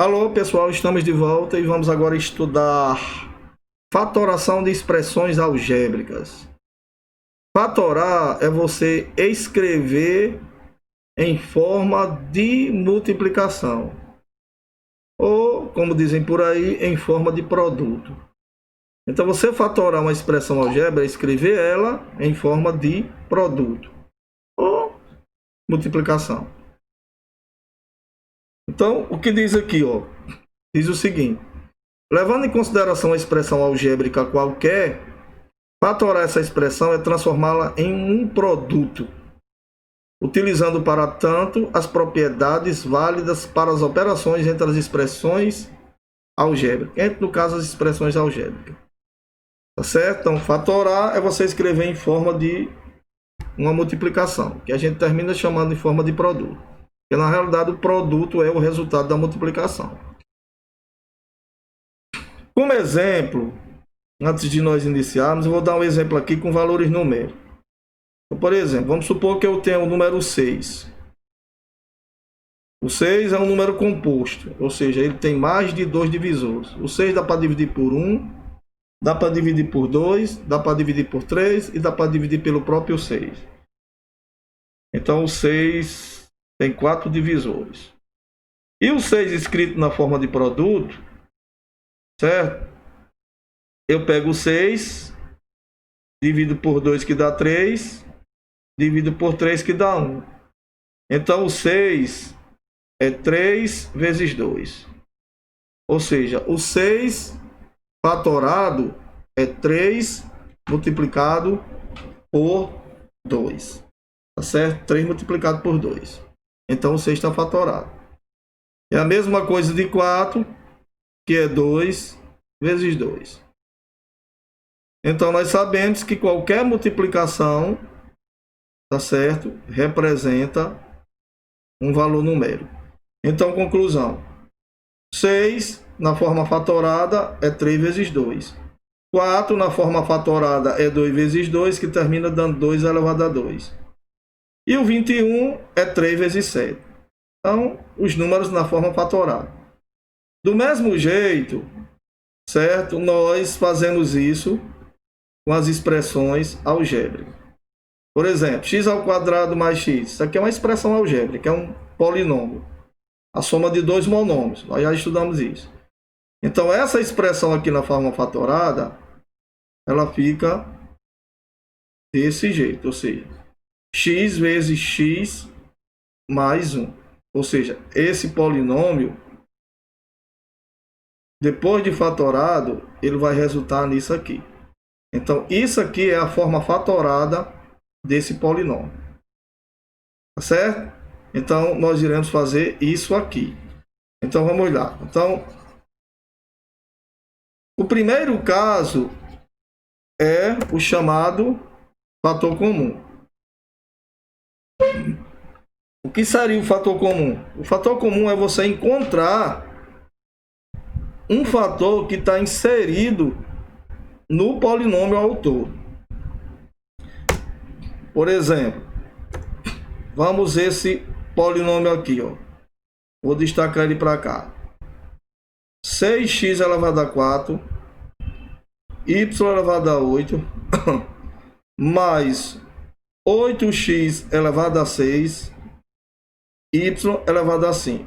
Alô, pessoal, estamos de volta e vamos agora estudar fatoração de expressões algébricas. Fatorar é você escrever em forma de multiplicação, ou, como dizem por aí, em forma de produto. Então, você fatorar uma expressão algébrica é escrever ela em forma de produto ou multiplicação. Então, o que diz aqui, ó? Diz o seguinte: levando em consideração a expressão algébrica qualquer, fatorar essa expressão é transformá-la em um produto, utilizando para tanto as propriedades válidas para as operações entre as expressões algébricas, entre, no caso, as expressões algébricas. Tá certo? Então, fatorar é você escrever em forma de uma multiplicação, que a gente termina chamando em forma de produto. Porque, na realidade, o produto é o resultado da multiplicação. Como exemplo, antes de nós iniciarmos, eu vou dar um exemplo aqui com valores numéricos. Então, por exemplo, vamos supor que eu tenho o número 6. O 6 é um número composto, ou seja, ele tem mais de 2 divisores. O 6 dá para dividir por 1, dá para dividir por 2, dá para dividir por 3 e dá para dividir pelo próprio 6. Então, o 6 tem 4 divisores. E o 6 escrito na forma de produto, certo? Eu pego o 6, divido por 2 que dá 3, divido por 3 que dá 1. Então, o 6 é 3 vezes 2. Ou seja, o 6 fatorado é 3 multiplicado por 2. Tá certo? 3 multiplicado por 2. Então, o 6 está fatorado. É a mesma coisa de 4, que é 2 vezes 2. Então, nós sabemos que qualquer multiplicação, tá certo, representa um valor numérico. Então, conclusão. 6 na forma fatorada é 3 vezes 2. 4 na forma fatorada é 2 vezes 2, que termina dando 2 elevado a 2. E o 21 é 3 vezes 7. Então, os números na forma fatorada. Do mesmo jeito, certo, nós fazemos isso com as expressões algébricas. Por exemplo, x ao quadrado mais x. Isso aqui é uma expressão algébrica, é um polinômio. A soma de dois monômios. Nós já estudamos isso. Então, essa expressão aqui na forma fatorada, ela fica desse jeito. Ou seja, x vezes x mais 1. Ou seja, esse polinômio, depois de fatorado, ele vai resultar nisso aqui. Então, isso aqui é a forma fatorada desse polinômio. Tá certo? Então, nós iremos fazer isso aqui. Então, vamos lá. Então, o primeiro caso é o chamado fator comum. O que seria o fator comum? O fator comum é você encontrar um fator que está inserido no polinômio ao todo. Por exemplo, vamos esse polinômio aqui, ó. Vou destacar ele para cá. 6x elevado a 4, y elevado a 8, mais 8x elevado a 6, y elevado a 5.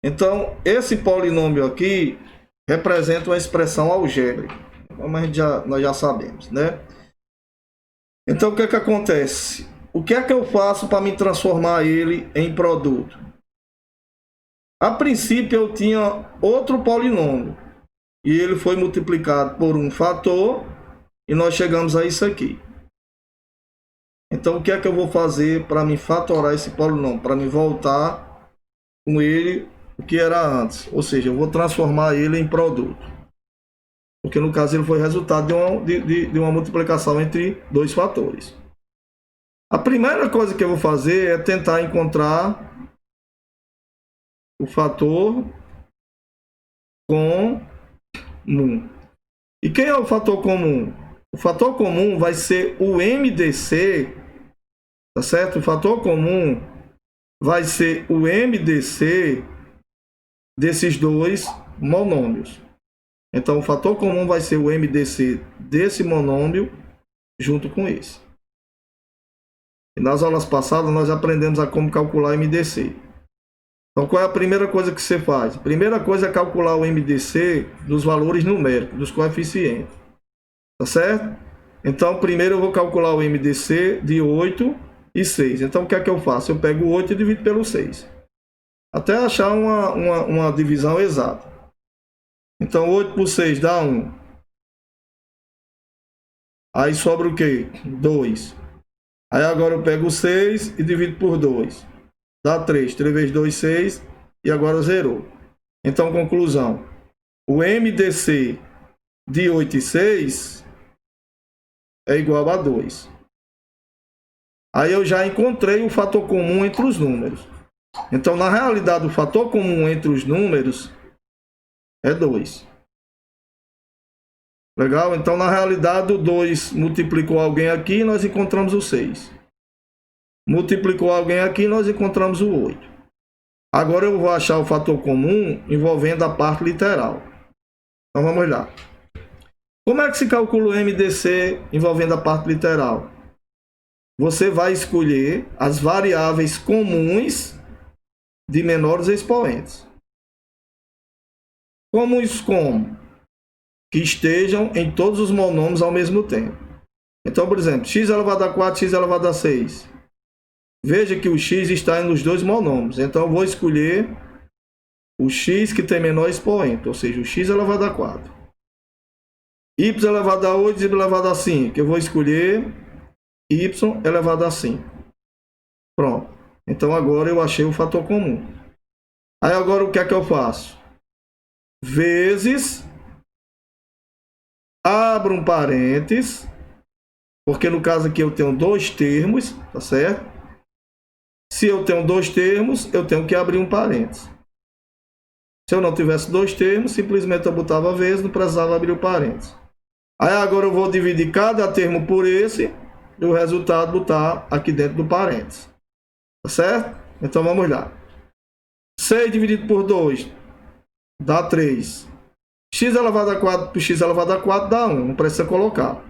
Então, esse polinômio aqui representa uma expressão algébrica, como nós já sabemos, né? Então, o que é que acontece? O que é que eu faço para me transformar ele em produto? A princípio, eu tinha outro polinômio, e ele foi multiplicado por um fator, e nós chegamos a isso aqui. Então, o que é que eu vou fazer para me fatorar esse polinômio? Para me voltar com ele o que era antes. Ou seja, eu vou transformar ele em produto. Porque, no caso, ele foi resultado de uma multiplicação entre dois fatores. A primeira coisa que eu vou fazer é tentar encontrar o fator comum. E quem é o fator comum? O fator comum vai ser o MDC, tá certo? O fator comum vai ser o MDC desses dois monômios. Então, o fator comum vai ser o MDC desse monômio junto com esse. E nas aulas passadas, nós aprendemos a como calcular MDC. Então, qual é a primeira coisa que você faz? A primeira coisa é calcular o MDC dos valores numéricos, dos coeficientes. Tá certo? Então, primeiro eu vou calcular o MDC de 8 e 6. Então, o que é que eu faço? Eu pego o 8 e divido pelo 6. Até achar uma divisão exata. Então, 8 por 6 dá 1. Aí sobra o quê? 2. Aí agora eu pego o 6 e divido por 2. Dá 3. 3 vezes 2, 6. E agora zerou. Então, conclusão. O MDC de 8 e 6 é igual a 2. Aí eu já encontrei o fator comum entre os números. Então, na realidade, o fator comum entre os números é 2. Legal? Então, na realidade, o 2 multiplicou alguém aqui e nós encontramos o 6. Multiplicou alguém aqui e nós encontramos o 8. Agora eu vou achar o fator comum envolvendo a parte literal. Então, vamos lá. Como é que se calcula o MDC envolvendo a parte literal? Você vai escolher as variáveis comuns de menores expoentes. Comuns como? Que estejam em todos os monômios ao mesmo tempo. Então, por exemplo, x elevado a 4, x elevado a 6. Veja que o x está nos dois monômios. Então, eu vou escolher o x que tem menor expoente, ou seja, o x elevado a 4. Y elevado a 8, y elevado a 5. Eu vou escolher y elevado a 5. Pronto. Então, agora eu achei o fator comum. Aí, agora, o que é que eu faço? Vezes, abro um parênteses, porque no caso aqui eu tenho dois termos, tá certo? Se eu tenho dois termos, eu tenho que abrir um parênteses. Se eu não tivesse dois termos, simplesmente eu botava vezes, não precisava abrir o parênteses. Aí agora eu vou dividir cada termo por esse e o resultado botar aqui dentro do parênteses. Tá certo? Então vamos lá. 6 dividido por 2 dá 3. X elevado a 4 por x elevado a 4 dá 1. Não precisa colocar.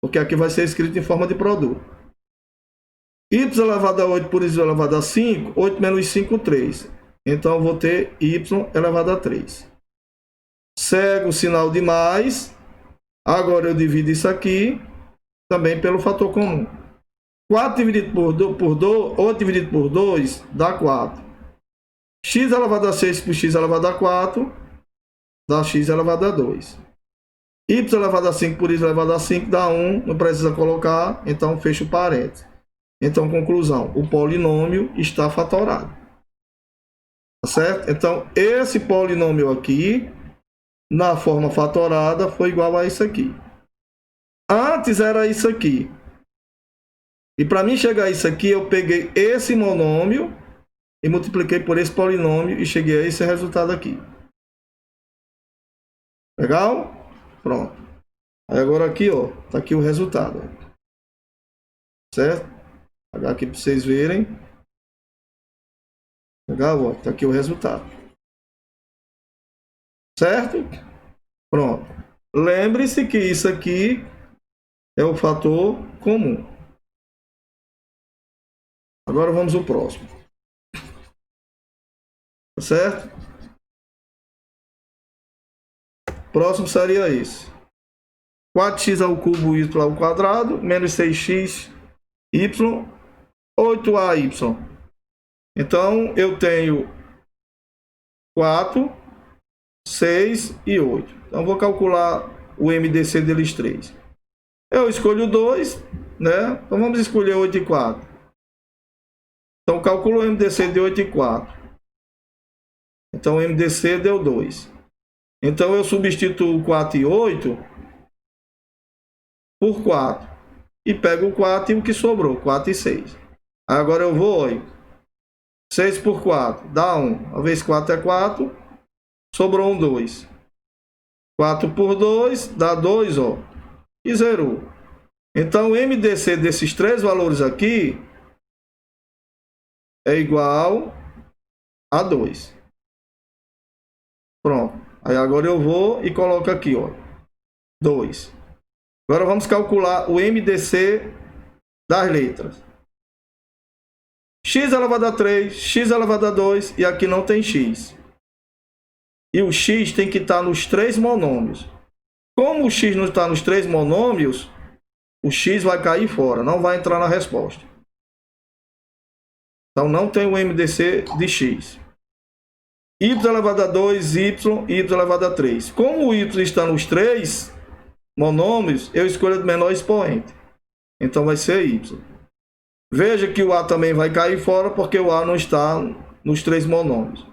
Porque aqui vai ser escrito em forma de produto. Y elevado a 8 por y elevado a 5. 8 menos 5, 3. Então eu vou ter y elevado a 3. Cego o sinal de mais. Agora eu divido isso aqui também pelo fator comum. 4 dividido por 2, 8 dividido por 2 dá 4. X elevado a 6 por x elevado a 4 dá x elevado a 2. Y elevado a 5 por y elevado a 5 dá 1. Não precisa colocar, então fecha o parênteses. Então, conclusão, o polinômio está fatorado. Tá certo? Então, esse polinômio aqui, na forma fatorada, foi igual a isso aqui. Antes era isso aqui. E para mim chegar a isso aqui, eu peguei esse monômio e multipliquei por esse polinômio e cheguei a esse resultado aqui. Legal? Pronto. Aí agora aqui, ó, tá aqui o resultado. Certo? Vou pegar aqui para vocês verem. Legal? Ó, tá aqui o resultado. Certo? Pronto. Lembre-se que isso aqui é o fator comum. Agora vamos ao próximo. Certo? Próximo seria esse. 4x ao cubo y ao quadrado, menos 6x y, 8ay. Então, eu tenho 4, 6 e 8. Então, vou calcular o MDC deles três. Eu escolho 2, né? Então, vamos escolher 8 e 4. Então, calculo o MDC de 8 e 4. Então, o MDC deu 2. Então, eu substituo 4 e 8 por 4. E pego o 4 e o que sobrou, 4 e 6. Agora eu vou, olha, 6 por 4 dá 1. Uma vez 4 é 4, sobrou um 2. 4 por 2 dá 2, ó, e zerou. Então, o MDC desses três valores aqui é igual a 2. Pronto. Aí agora eu vou e coloco aqui, ó, 2. Agora vamos calcular o MDC das letras. X elevado a 3, x elevado a 2, e aqui não tem x. E o x tem que estar nos 3 monômios. Como o x não está nos 3 monômios, o x vai cair fora, não vai entrar na resposta. Então não tem o MDC de x. Y elevado a 2, y elevado a 3. Como o y está nos 3 monômios, eu escolho o menor expoente. Então vai ser y. Veja que o a também vai cair fora, porque o a não está nos 3 monômios.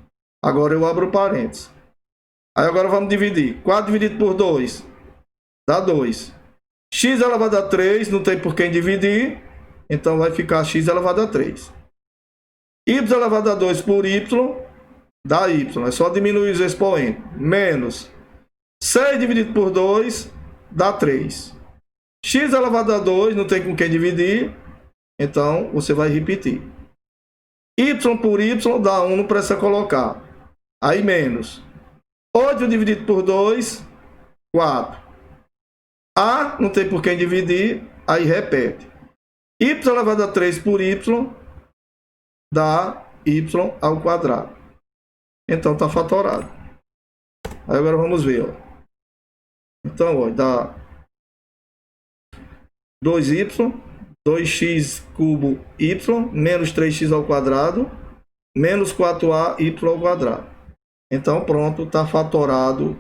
Agora eu abro parênteses. Aí agora vamos dividir. 4 dividido por 2 dá 2. X elevado a 3, não tem por quem dividir, então vai ficar x elevado a 3. Y elevado a 2 por y dá y, é só diminuir os expoentes. Menos 6 dividido por 2 dá 3. X elevado a 2, não tem com quem dividir, então você vai repetir. Y por y dá 1, não precisa colocar. Aí menos 8 dividido por 2, 4. A não tem por quem dividir, aí repete. Y elevado a 3 por y dá y ao quadrado. Então está fatorado. Aí agora vamos ver, ó. Então, ó, dá 2y, 2x cubo y, menos 3x ao quadrado, menos 4a y ao quadrado. Então, pronto, está fatorado o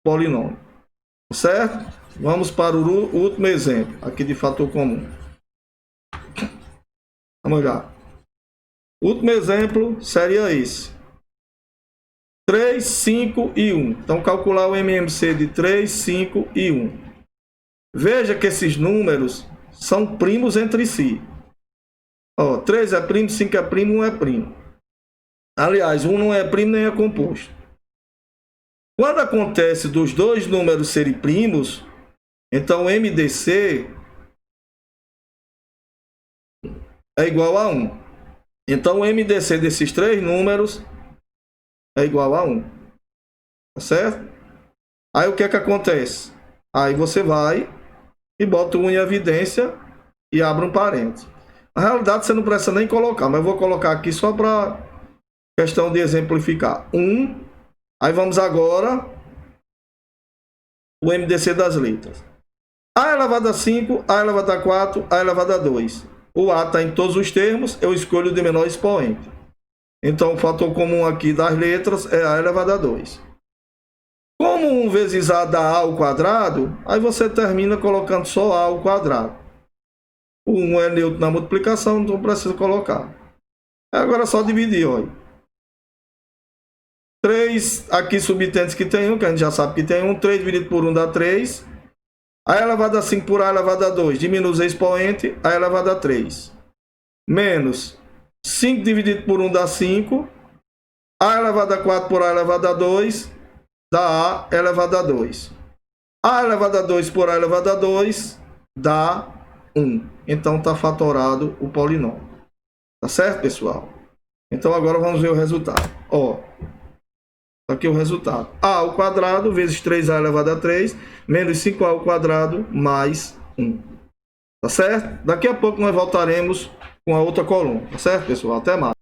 polinômio. Certo? Vamos para o último exemplo, aqui de fator comum. Vamos lá. O último exemplo seria esse. 3, 5 e 1. Então, calcular o MMC de 3, 5 e 1. Veja que esses números são primos entre si. Ó, 3 é primo, 5 é primo, 1 é primo. Aliás, 1 não é primo nem é composto. Quando acontece dos dois números serem primos, então o MDC é igual a 1. Então o MDC desses 3 números é igual a 1. Tá certo? Aí o que é que acontece? Aí você vai e bota o 1 em evidência e abre um parênteses. Na realidade você não precisa nem colocar, mas eu vou colocar aqui só para questão de exemplificar. 1. Aí vamos agora o MDC das letras. A elevado a 5, A elevado a 4, A elevado a 2. O A está em todos os termos, eu escolho o de menor expoente. Então o fator comum aqui das letras é A elevado a 2. Como 1 vezes A dá A ao quadrado, aí você termina colocando só A ao quadrado. O 1 é neutro na multiplicação, então precisa colocar. Agora é só dividir, olha. 3 aqui subtentes que tem 1, que a gente já sabe que tem 1. 3 dividido por 1 dá 3. A elevado a 5 por A elevado a 2, diminui o expoente, A elevado a 3. Menos 5 dividido por 1 dá 5. A elevado a 4 por A elevado a 2, dá A elevado a 2. A elevado a 2 por A elevado a 2, dá 1. Então está fatorado o polinômio. Tá certo, pessoal? Então agora vamos ver o resultado. Ó, aqui o resultado. A ao quadrado vezes 3A elevado a 3, menos 5A ao quadrado, mais 1. Tá certo? Daqui a pouco nós voltaremos com a outra coluna. Tá certo, pessoal? Até mais.